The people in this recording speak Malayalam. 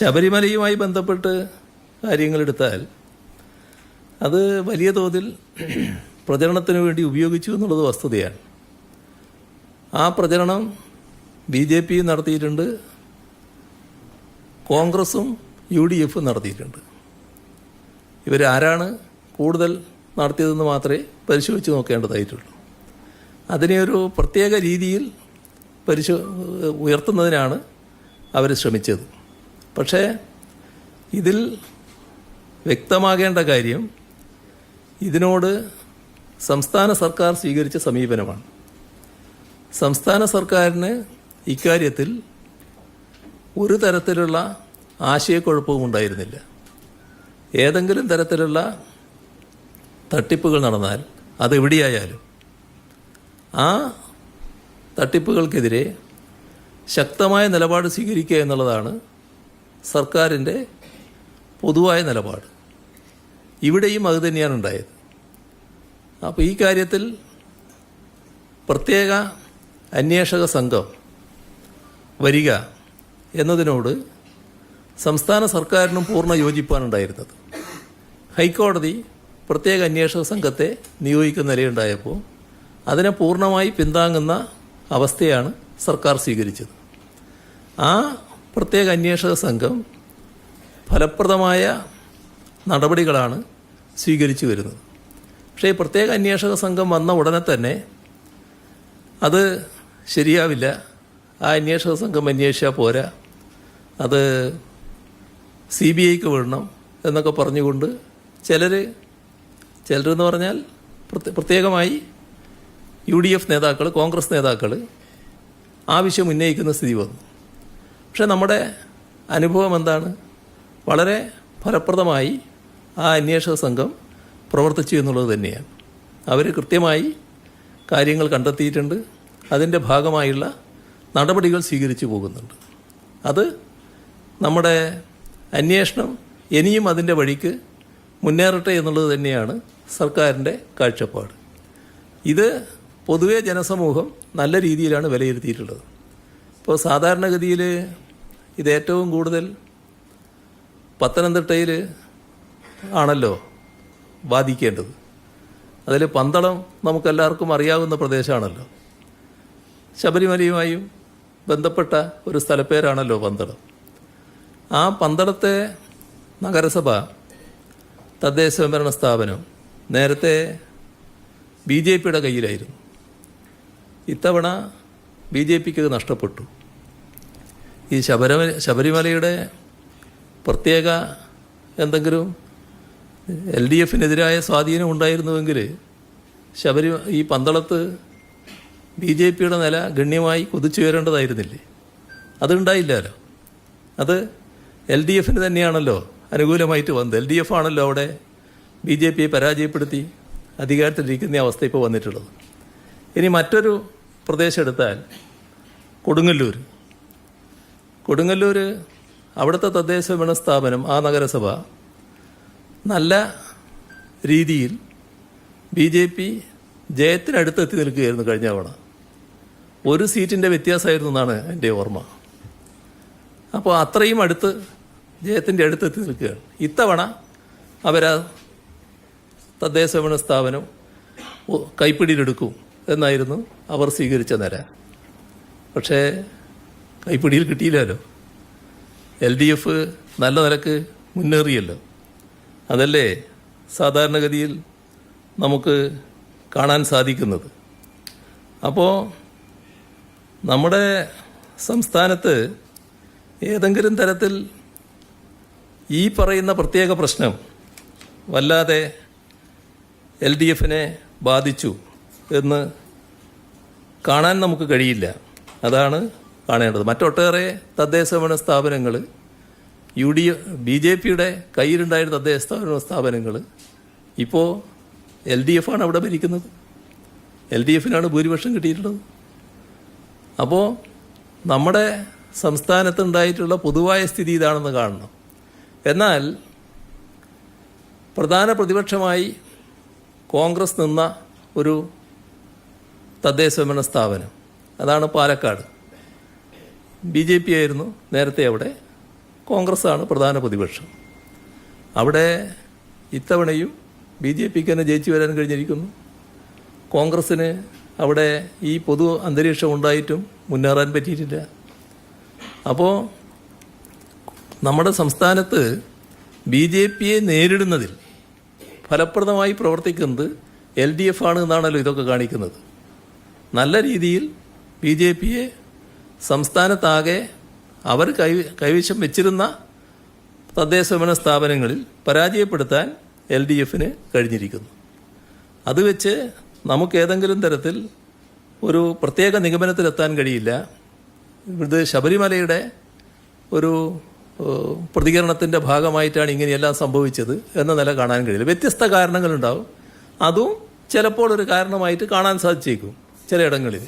ശബരിമലയുമായി ബന്ധപ്പെട്ട് കാര്യങ്ങളെടുത്താൽ അത് വലിയ തോതിൽ പ്രചരണത്തിന് വേണ്ടി ഉപയോഗിച്ചു എന്നുള്ളത് വസ്തുതയാണ്. ആ പ്രചരണം BJP നടത്തിയിട്ടുണ്ട്, കോൺഗ്രസും UDF നടത്തിയിട്ടുണ്ട്. ഇവരാരാണ് കൂടുതൽ നടത്തിയതെന്ന് മാത്രമേ പരിശോധിച്ച് നോക്കേണ്ടതായിട്ടുള്ളൂ. അതിനെ ഒരു പ്രത്യേക രീതിയിൽ ഉയർത്തുന്നതിനാണ് അവർ ശ്രമിച്ചത്. പക്ഷേ ഇതിൽ വ്യക്തമാകേണ്ട കാര്യം ഇതിനോട് സംസ്ഥാന സർക്കാർ സ്വീകരിച്ച സമീപനമാണ്. സംസ്ഥാന സർക്കാരിന് ഇക്കാര്യത്തിൽ ഒരു തരത്തിലുള്ള ആശയക്കുഴപ്പവും ഉണ്ടായിരുന്നില്ല. ഏതെങ്കിലും തരത്തിലുള്ള തട്ടിപ്പുകൾ നടന്നാൽ അതെവിടെയായാലും ആ തട്ടിപ്പുകൾക്കെതിരെ ശക്തമായ നിലപാട് സ്വീകരിക്കുക എന്നുള്ളതാണ് സർക്കാരിൻ്റെ പൊതുവായ നിലപാട്. ഇവിടെയും അത് തന്നെയാണ് ഉണ്ടായത്. അപ്പോൾ ഈ കാര്യത്തിൽ പ്രത്യേക അന്വേഷക സംഘം വരിക എന്നതിനോട് സംസ്ഥാന സർക്കാരിനും പൂർണ്ണ യോജിപ്പാണ് ഉണ്ടായിരുന്നത്. ഹൈക്കോടതി പ്രത്യേക അന്വേഷക സംഘത്തെ നിയോഗിക്കുന്ന നിലയുണ്ടായപ്പോൾ അതിനെ പൂർണ്ണമായി പിന്താങ്ങുന്ന അവസ്ഥയാണ് സർക്കാർ സ്വീകരിച്ചത്. ആ പ്രത്യേക അന്വേഷക സംഘം ഫലപ്രദമായ നടപടികളാണ് സ്വീകരിച്ചു വരുന്നത്. പക്ഷേ ഈ പ്രത്യേക അന്വേഷക സംഘം വന്ന ഉടനെ തന്നെ അത് ശരിയാവില്ല, ആ അന്വേഷക സംഘം അന്വേഷിച്ചാൽ പോരാ, അത് CBIക്ക് വിടണം എന്നൊക്കെ പറഞ്ഞുകൊണ്ട് ചിലരെന്ന് പറഞ്ഞാൽ പ്രത്യേകമായി UDF നേതാക്കൾ, കോൺഗ്രസ് നേതാക്കൾ ആവശ്യം ഉന്നയിക്കുന്ന സ്ഥിതി വന്നു. പക്ഷേ നമ്മുടെ അനുഭവം എന്താണ്? വളരെ ഫലപ്രദമായി ആ അന്വേഷക സംഘം പ്രവർത്തിച്ചു എന്നുള്ളത് തന്നെയാണ്. അവർ കൃത്യമായി കാര്യങ്ങൾ കണ്ടെത്തിയിട്ടുണ്ട്, അതിൻ്റെ ഭാഗമായുള്ള നടപടികൾ സ്വീകരിച്ചു പോകുന്നുണ്ട്. അത് നമ്മുടെ അന്വേഷണം ഇനിയും അതിൻ്റെ വഴിക്ക് മുന്നേറട്ടെ എന്നുള്ളത് തന്നെയാണ് സർക്കാരിൻ്റെ കാഴ്ചപ്പാട്. ഇത് പൊതുവെ ജനസമൂഹം നല്ല രീതിയിലാണ് വിലയിരുത്തിയിട്ടുള്ളത്. ഇപ്പോൾ സാധാരണഗതിയിൽ ഇത് ഏറ്റവും കൂടുതൽ പത്തനംതിട്ടയിൽ ആണല്ലോ ബാധിക്കേണ്ടത്. അതിൽ പന്തളം നമുക്കെല്ലാവർക്കും അറിയാവുന്ന പ്രദേശമാണല്ലോ. ശബരിമലയുമായും ബന്ധപ്പെട്ട ഒരു സ്ഥലപ്പേരാണല്ലോ പന്തളം. ആ പന്തളത്തെ നഗരസഭ തദ്ദേശ സ്വയംഭരണ സ്ഥാപനം നേരത്തെ BJPയുടെ കയ്യിലായിരുന്നു. ഇത്തവണ BJPക്ക് നഷ്ടപ്പെട്ടു. ഈ ശബരിമലയുടെ പ്രത്യേക എന്തെങ്കിലും LDFനെതിരായ സ്വാധീനം ഉണ്ടായിരുന്നുവെങ്കിൽ ഈ പന്തളത്ത് BJPയുടെ നില ഗണ്യമായി കുതിച്ചുയരേണ്ടതായിരുന്നില്ലേ? അതുണ്ടായില്ലല്ലോ. അത് LDFന് തന്നെയാണല്ലോ അനുകൂലമായിട്ട് വന്നത്. LDF ആണല്ലോ അവിടെ BJPയെ പരാജയപ്പെടുത്തി അധികാരത്തിലിരിക്കുന്ന അവസ്ഥ ഇപ്പോൾ വന്നിട്ടുള്ളത്. ഇനി മറ്റൊരു പ്രദേശം എടുത്താൽ കൊടുങ്ങല്ലൂർ അവിടുത്തെ തദ്ദേശ ഭരണ സ്ഥാപനം, ആ നഗരസഭ നല്ല രീതിയിൽ BJP ജയത്തിനടുത്തെത്തി നിൽക്കുകയായിരുന്നു കഴിഞ്ഞ തവണ. ഒരു സീറ്റിൻ്റെ വ്യത്യാസമായിരുന്നു എന്നാണ് എൻ്റെ ഓർമ്മ. അപ്പോൾ അത്രയും ജയത്തിൻ്റെ അടുത്തെത്തി നിൽക്കുകയാണ്. ഇത്തവണ അവരാ തദ്ദേശ ഭരണ സ്ഥാപനം കൈപ്പിടിയിലെടുക്കും എന്നായിരുന്നു അവർ സ്വീകരിച്ച നില. പക്ഷേ കൈപ്പിടിയിൽ കിട്ടിയില്ലല്ലോ. LDF നല്ല നിലക്ക് മുന്നേറിയല്ലോ. അതല്ലേ സാധാരണഗതിയിൽ നമുക്ക് കാണാൻ സാധിക്കുന്നത്. അപ്പോൾ നമ്മുടെ സംസ്ഥാനത്ത് ഏതെങ്കിലും തരത്തിൽ ഈ പറയുന്ന പ്രത്യേക പ്രശ്നം വല്ലാതെ LDFനെ ബാധിച്ചു എന്ന് കാണാൻ നമുക്ക് കഴിയില്ല. അതാണ് കാണേണ്ടത്. മറ്റൊട്ടേറെ തദ്ദേശ ഭരണ സ്ഥാപനങ്ങൾ BJPയുടെ കയ്യിലുണ്ടായിരുന്ന തദ്ദേശ സ്ഥാപനങ്ങൾ ഇപ്പോൾ LDF ആണ് അവിടെ ഭരിക്കുന്നത്. LDFനാണ് ഭൂരിപക്ഷം കിട്ടിയിട്ടുള്ളത്. അപ്പോൾ നമ്മുടെ സംസ്ഥാനത്തുണ്ടായിട്ടുള്ള പൊതുവായ സ്ഥിതി ഇതാണെന്ന് കാണണം. എന്നാൽ പ്രധാന പ്രതിപക്ഷമായി കോൺഗ്രസ് നിന്ന ഒരു തദ്ദേശ ഭരണ സ്ഥാപനം, അതാണ് പാലക്കാട്. BJP ആയിരുന്നു നേരത്തെ അവിടെ കോൺഗ്രസ്സാണ് പ്രധാന പ്രതിപക്ഷം. അവിടെ ഇത്തവണയും BJPക്ക് തന്നെ ജയിച്ചു വരാൻ കഴിഞ്ഞിരിക്കുന്നു. കോൺഗ്രസ്സിന് അവിടെ ഈ പൊതു അന്തരീക്ഷം ഉണ്ടായിട്ടും മുന്നേറാൻ പറ്റിയിട്ടില്ല. അപ്പോൾ നമ്മുടെ സംസ്ഥാനത്ത് BJPയെ നേരിടുന്നതിൽ ഫലപ്രദമായി പ്രവർത്തിക്കുന്നത് LDF ആണ് എന്നാണല്ലോ ഇതൊക്കെ കാണിക്കുന്നത്. നല്ല രീതിയിൽ BJPയെ സംസ്ഥാനത്താകെ അവർ കൈവശം വെച്ചിരുന്ന തദ്ദേശഭരണ സ്ഥാപനങ്ങളിൽ പരാജയപ്പെടുത്താൻ LDFന് കഴിഞ്ഞിരിക്കുന്നു. അത് വെച്ച് നമുക്ക് ഏതെങ്കിലും തരത്തിൽ ഒരു പ്രത്യേക നിഗമനത്തിലെത്താൻ കഴിയില്ല. ഇത് ശബരിമലയുടെ ഒരു പ്രതികരണത്തിൻ്റെ ഭാഗമായിട്ടാണ് ഇങ്ങനെയെല്ലാം സംഭവിച്ചത് എന്ന നില കാണാൻ കഴിയില്ല. വ്യത്യസ്ത കാരണങ്ങളുണ്ടാവും. അതും ചിലപ്പോൾ ഒരു കാരണമായിട്ട് കാണാൻ സാധിച്ചേക്കും ചിലയിടങ്ങളിൽ.